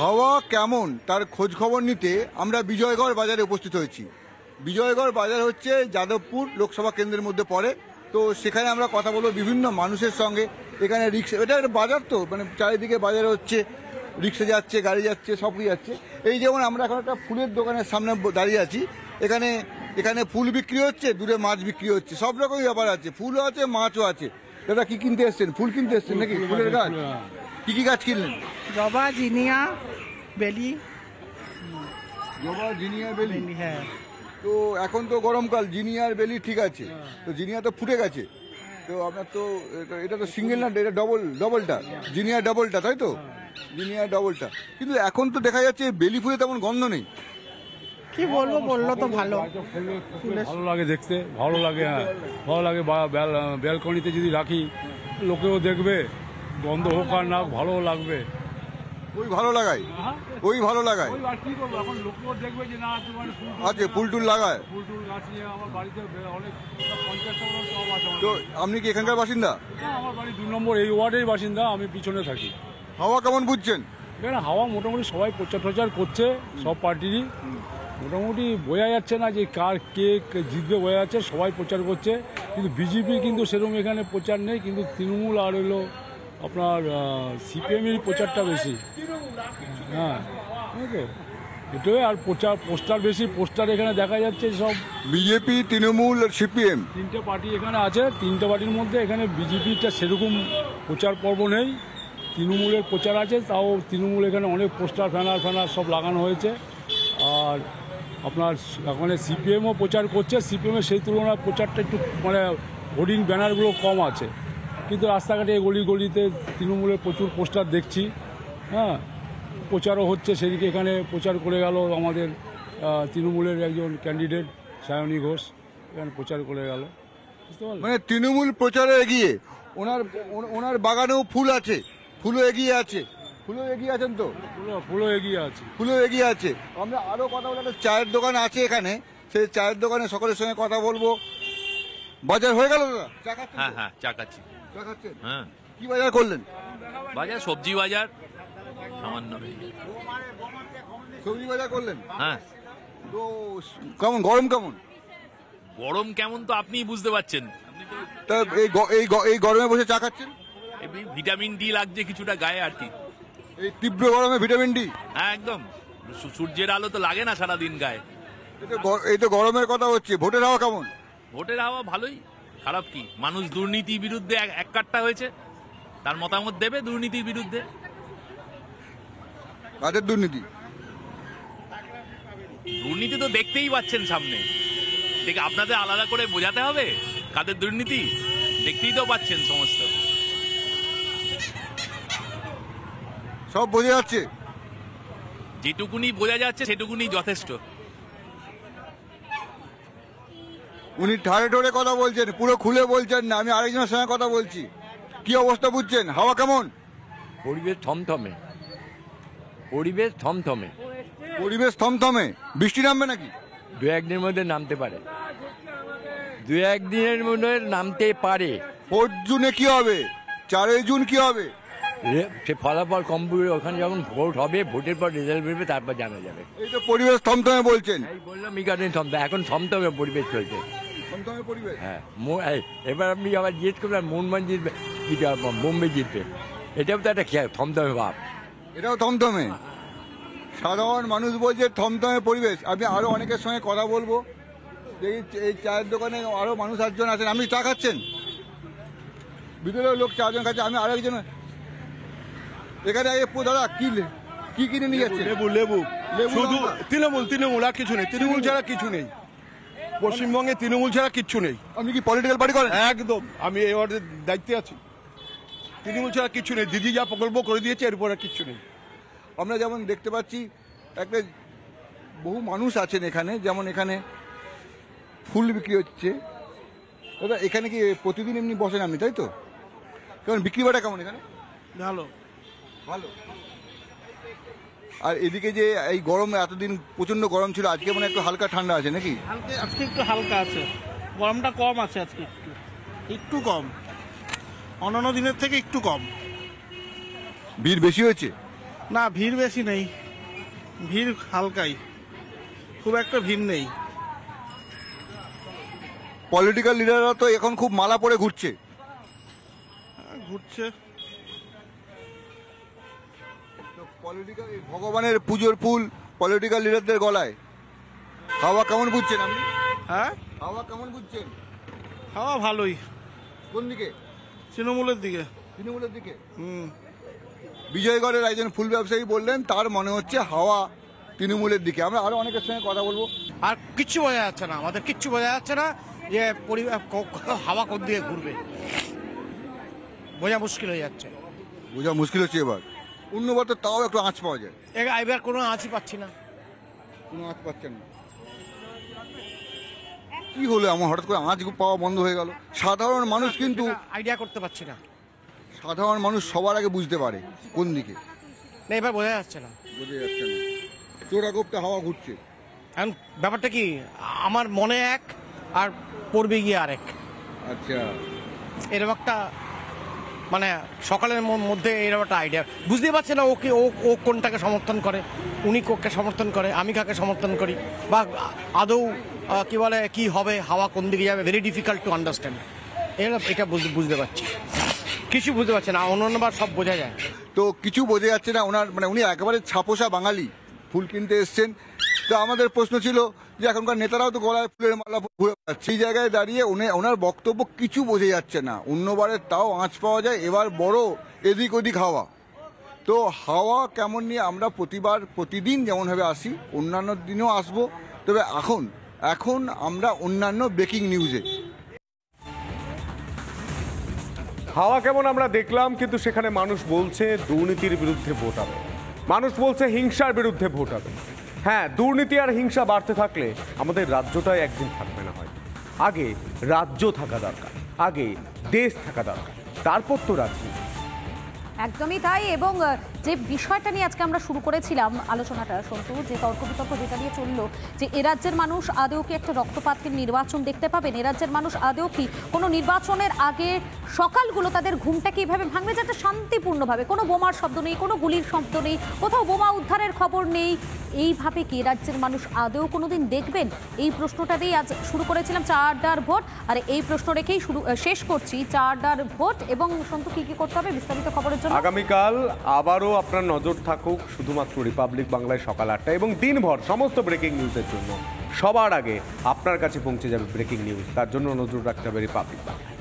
হাওয়া কেমন তার খোঁজ খবর নিতে আমরা বিজয়গড় বাজারে উপস্থিত হয়েছি। বিজয়গড় বাজার হচ্ছে যাদবপুর লোকসভা কেন্দ্রের মধ্যে পড়ে। তো সেখানে আমরা কথা বলবো বিভিন্ন মানুষের সঙ্গে। এখানে রিক্সা, এটা একটা বাজার, তো মানে চারিদিকে বাজার হচ্ছে, রিক্সা যাচ্ছে, গাড়ি যাচ্ছে, সব কিছু যাচ্ছে। এই যেমন আমরা এখন একটা ফুলের দোকানের সামনে দাঁড়িয়ে আছি। এখানে এখানে ফুল বিক্রি হচ্ছে, দূরে মাছ বিক্রি হচ্ছে, সব রকমই ব্যাপার আছে, ফুলও আছে মাছও আছে। দাদা কি কিনতে এসছেন? ফুল কিনতে এসছেন নাকি? ফুলের গাছ, কি কি গাছ কিনলেন? জবা, জিনিয়া, বেলি। জবা, জিনিয়া, বেলি। হ্যাঁ। তো এখন তো গরমকাল, জিনিয়ার বেলি ঠিক আছে, তো জিনিয়া তো ফুটে গেছে। তো আপনার তো এটা তো সিঙ্গেল না, এটা ডবলটা, জিনিয়া ডবলটা, তাই তো? জিনিয়া ডবলটা। কিন্তু এখন তো দেখা যাচ্ছে বেলি ফুলে তেমন গন্ধ নেই। কি বলবো, বললো তো ভালো ভালো লাগে দেখতে, ভালো লাগে। হ্যাঁ ভালো লাগে। ব্যালকনিতে যদি রাখি লোকেও দেখবে, গন্ধ হোক আর না ভালো লাগবে। ওই ভালো লাগায়, ওই ভালো লাগায়। কি করবো এখন, লোকেও দেখবে যে না আচ্ছা, ফুল টুল লাগায়। ফুল টুল গাছ নিয়ে আমার বাড়িতে অনেক 50 সব আছে। তো আপনি কি এখানকার বাসিন্দা? আমার বাড়ি 2 নম্বর এই ওয়ার্ডের বাসিন্দা, আমি পিছনে থাকি। হাওয়া কেমন বুঝছেন? এখানে হাওয়া মোটামুটি সবাই প্রচার টচার করছে, সব পার্টিরই। মোটামুটি বোঝা যাচ্ছে না যে কার কে জিতবে, বোঝা যাচ্ছে সবাই প্রচার করছে। কিন্তু বিজেপি কিন্তু সেরকম এখানে প্রচার নেই, কিন্তু তৃণমূল আর হলো আপনার সিপিএমের প্রচারটা বেশি। হ্যাঁ তো এটাই। আর পোস্টার বেশি, পোস্টার এখানে দেখা যাচ্ছে সব বিজেপি, তৃণমূল আর সিপিএম, 3টে পার্টি এখানে আছে। 3টে পার্টির মধ্যে এখানে বিজেপিটা সেরকম প্রচার পর্ব নেই, তৃণমূলের প্রচার আছে। তাও তৃণমূল এখানে অনেক পোস্টার ফ্যানার সব লাগানো হয়েছে। আর আপনার ওখানে সিপিএমও প্রচার করছে, সিপিএমের সেই তুলনায় প্রচারটা একটু মানে হোর্ডিং ব্যানারগুলো কম আছে। কিন্তু রাস্তাঘাটে গলিতে তৃণমূলের প্রচুর পোস্টার দেখছি। হ্যাঁ, প্রচারও হচ্ছে। সেদিকে এখানে প্রচার করে গেল আমাদের তৃণমূলের একজন ক্যান্ডিডেট সায়নী ঘোষ, এখানে প্রচার করে গেল, বুঝতে পারলেন? মানে তৃণমূল প্রচারে এগিয়ে, ওনার বাগানেও ফুল আছে, ফুলও এগিয়ে আছে। ফুলও এগিয়ে আছেন তো? ফুলও এগিয়ে আছে, ফুলও এগিয়ে আছে। আমরা আরো কথা বলবো, একটা চায়ের দোকান আছে এখানে, সেই চায়ের দোকানে সকলের সঙ্গে কথা বলবো। বাজার হয়ে গেল দাদা? চা খাচ্ছেন? হ্যাঁ হ্যাঁ, চা খাচ্ছি। চা খাচ্ছেন? হ্যাঁ। কি বাজার করলেন? বাজার সবজি বাজার সামান্য। সবজি বাজার করলেন? হ্যাঁ। তো কেমন গরম, কেমন গরম কেমন তো আপনিই বুঝতে পারছেন। তা এই গরমে বসে চা খাচ্ছেন? ভিটামিন ডি লাগছে কিছুটা গায়ে আর কি। এই তীব্র গরমে ভিটামিন ডি? হ্যাঁ একদম, সূর্যের আলো তো লাগে না সারাদিন গায়ে। এই তো গরমের কথা হচ্ছে। ভোটের হাওয়া কেমন? ভোটের হাওয়া ভালোই, খারাপ কি। মানুষ দুর্নীতির বিরুদ্ধে এক কাট্টা হয়েছে, তার মতামত দেবে দুর্নীতির বিরুদ্ধে। কাদের দুর্নীতি? দুর্নীতি তো দেখতেই পাচ্ছেন সামনে, ঠিক আপনাদের আলাদা করে বোঝাতে হবে কাদের দুর্নীতি? দেখতেই তো পাচ্ছেন সমস্ত, সব বোঝা যাচ্ছে। যেটুকুনি বোঝা যাচ্ছে সেটুকুনি যথেষ্ট। উনি ঠাড়ে ঠোড়ে কথা বলছেন, পুরো খুলে বলছেন না। আমি আরেকজনের সঙ্গে কথা বলছি। কি অবস্থা বুঝছেন? হাওয়া কেমন? পরিবেশ থমথমে, পরিবেশ থমথমে। পরিবেশ থমথমে। বৃষ্টি নামবে নাকি? 2-1 দিনের মধ্যে নামতে পারে, 2-1 দিনের মধ্যে নামতে পারে। 4 জুনে কি হবে? 4 জুন কি হবে? সে ফলাফল কম্পিউটার, ওখানে যখন ভোট হবে, ভোটের পর রেজাল্ট বেরোবে, তারপর জানা যাবে। এই তো পরিবেশ থমথমে বলছেন। এই বললাম এই কারণে থমথমে, এখন থমথমে পরিবেশ চলছে। থমথমে পরিবেশ। হ্যাঁ। এবার আপনি আবার জিজ্ঞেস করবেন মোহনবাগান জিতবে কি বোম্বে জিতবে, এটাও তো একটা থমথমে ভাব। এটাও থমথমে। সাধারণ মানুষ বলছে থমথমে পরিবেশ। আমি আরো অনেকের সঙ্গে কথা বলবো। এই চায়ের দোকানে আরো মানুষ 8জন আছেন। আপনি চা খাচ্ছেন? ভিতরেও লোক 4জন খাচ্ছে। আমি আরো একজন এখানে দাদা কি কিনে নিয়ে যাচ্ছে? লেবু শুধু তৃণমূল আর কিছু নেই। তৃণমূল ছাড়া কিছু নেই পশ্চিমবঙ্গে, তৃণমূল ছাড়া কিচ্ছু নেই। আপনি কি পলিটিক্যাল পার্টি করেন? একদম, আমি এই ওয়ার্ডের দায়িত্বে আছি। তৃণমূল ছাড়া কিচ্ছু নেই। দিদি যা প্রকল্প করে দিয়েছে, এরপর আর কিচ্ছু নেই। আমরা যেমন দেখতে পাচ্ছি একটা বহু মানুষ আছেন এখানে, যেমন এখানে ফুল বিক্রি হচ্ছে। দাদা এখানে কি প্রতিদিন এমনি বসেন আপনি, তাই তো? কেমন বিক্রি বাটা কেমন এখানে? ভালো ভালো। আর এদিকে যে এই গরম, এতদিন প্রচন্ড গরম ছিল, আজকে মানে একটু হালকা ঠান্ডা আছে নাকি? আজকে একটু হালকা আছে, গরমটা কম আছে আজকে, একটু কম, অন্যান্য দিনের থেকে একটু কম। ভিড় বেশি হয়েছে? না, ভিড় বেশি নেই, ভিড় হালকাই, খুব একটা ভিড় নেই। পলিটিক্যাল লিডাররা তো এখন খুব মালা পরে ঘুরছে। ঘুরছে। পলিটিক্যাল ভগবানের পুজোর ফুল পলিটিক্যাল লিডারদের গলায়। হাওয়া কেমন বুঝছেন আপনি? হ্যাঁ, হাওয়া কেমন বুঝছেন? হাওয়া ভালোই। কোন দিকে? তৃণমূলের দিকে। তৃণমূলের দিকে। হুম। বিজয়গড়ের একজন ফুল ব্যবসায়ী বললেন তার মনে হচ্ছে হাওয়া তৃণমূলের দিকে। আমরা আরো অনেকের সঙ্গে কথা বলবো। আর কিচ্ছু বোঝা যাচ্ছে না, আমাদের কিচ্ছু বোঝা যাচ্ছে না যে হাওয়া কোন দিকে ঘুরবে, বোঝা মুশকিল হয়ে যাচ্ছে। বোঝা মুশকিল হচ্ছে এবার। অন্যবার তো তাও একটু আঁচ পাওয়া যায়। এবার কোনো আঁচই পাচ্ছি না। কোনো আঁচ পাচ্ছেন না? কি হলো এমন হঠাৎ করে আঁচ পাওয়া বন্ধ হয়ে গেল? সাধারণ মানুষ কিন্তু আইডিয়া করতে পারছি না। সাধারণ মানুষ সবার আগে বুঝতে পারে কোন দিকে। না, এবার বোঝা যাচ্ছে না। বোঝা যাচ্ছে না। চোরাগোপ্তা হাওয়া ঘুরছে। এখন ব্যাপারটা কি, আমার মনে এক আর পড়বে গিয়ে আরেক। আচ্ছা, এরকম একটা মানে সকালের মধ্যে এরকম একটা আইডিয়া বুঝতেই পারছে না ওকে, ও কোনটাকে সমর্থন করে, উনি কোকে সমর্থন করে, আমি কাকে সমর্থন করি, বা আদৌ কি বলে কি হবে, হাওয়া কোন দিকে যাবে, ভেরি ডিফিকাল্ট টু আন্ডারস্ট্যান্ড। এটা বুঝতে পারছি, কিছু বুঝতে পারছে না। অন্যবার সব বোঝা যায়। তো কিছু বোঝা যাচ্ছে না ওনার, মানে উনি একেবারে ছাপোষা বাঙালি, ফুল কিনতে এসছেন। তো আমাদের প্রশ্ন ছিল যে এখনকার নেতারাও তো গলায় ফুলের মালা ঘুরে বেড়াচ্ছে, সেই জায়গায় দাঁড়িয়ে ওনার বক্তব্য কিছু বোঝা যাচ্ছে না। অন্যবারের তাও আঁচ পাওয়া যায়, এবার বড় এদিক ওদিক হাওয়া। তো হাওয়া কেমন নিয়ে আমরা প্রতিদিন যেমনভাবে আসি, অন্যান্য দিনেও আসবো। তবে এখন আমরা অন্যান্য ব্রেকিং নিউজে। হাওয়া কেমন আমরা দেখলাম, কিন্তু সেখানে মানুষ বলছে দুর্নীতির বিরুদ্ধে ভোট হবে, মানুষ বলছে হিংসার বিরুদ্ধে ভোট হবে। হ্যাঁ, দুর্নীতি আর হিংসা বাড়তে থাকলে আমাদের রাজ্যটাই একদিন থাকবে না। হয় আগে রাজ্য থাকা দরকার, আগে দেশ থাকা দরকার, তারপর তো রাজনীতি। একদমই তাই। এবং যে বিষয়টা নিয়ে আজকে আমরা শুরু করেছিলাম আলোচনাটা, সন্তু, যে তর্ক বিতর্ক যেটা নিয়ে চললো, যে এ রাজ্যের মানুষ আদৌ কি একটা রক্তপাতের নির্বাচন দেখতে পাবেন? এ রাজ্যের মানুষ আদৌ কি কোনো নির্বাচনের আগে সকালগুলো তাদের ঘুমটাকে এইভাবে ভাঙবে যে একটা শান্তিপূর্ণভাবে, কোনো বোমার শব্দ নেই, কোনো গুলির শব্দ নেই, কোথাও বোমা উদ্ধারের খবর নেই, এইভাবে কি রাজ্যের মানুষ আদৌ কোনোদিন দেখবেন? এই প্রশ্নটা দিয়েই আজ শুরু করেছিলাম চা আড্ডার ভোট। আর এই প্রশ্ন রেখেই শেষ করছি চা আড্ডার ভোট। এবং সন্তু, কি কি করতে হবে বিস্তারিত খবরের জন্য? আগামীকাল আবারও আপনার নজর থাকুক শুধুমাত্র রিপাবলিক বাংলায় সকাল 8টা, এবং দিনভর সমস্ত ব্রেকিং নিউজের জন্য সবার আগে আপনার কাছে পৌঁছে যাবে ব্রেকিং নিউজ। তার জন্য নজর রাখতে হবে রিপাবলিক বাংলায়।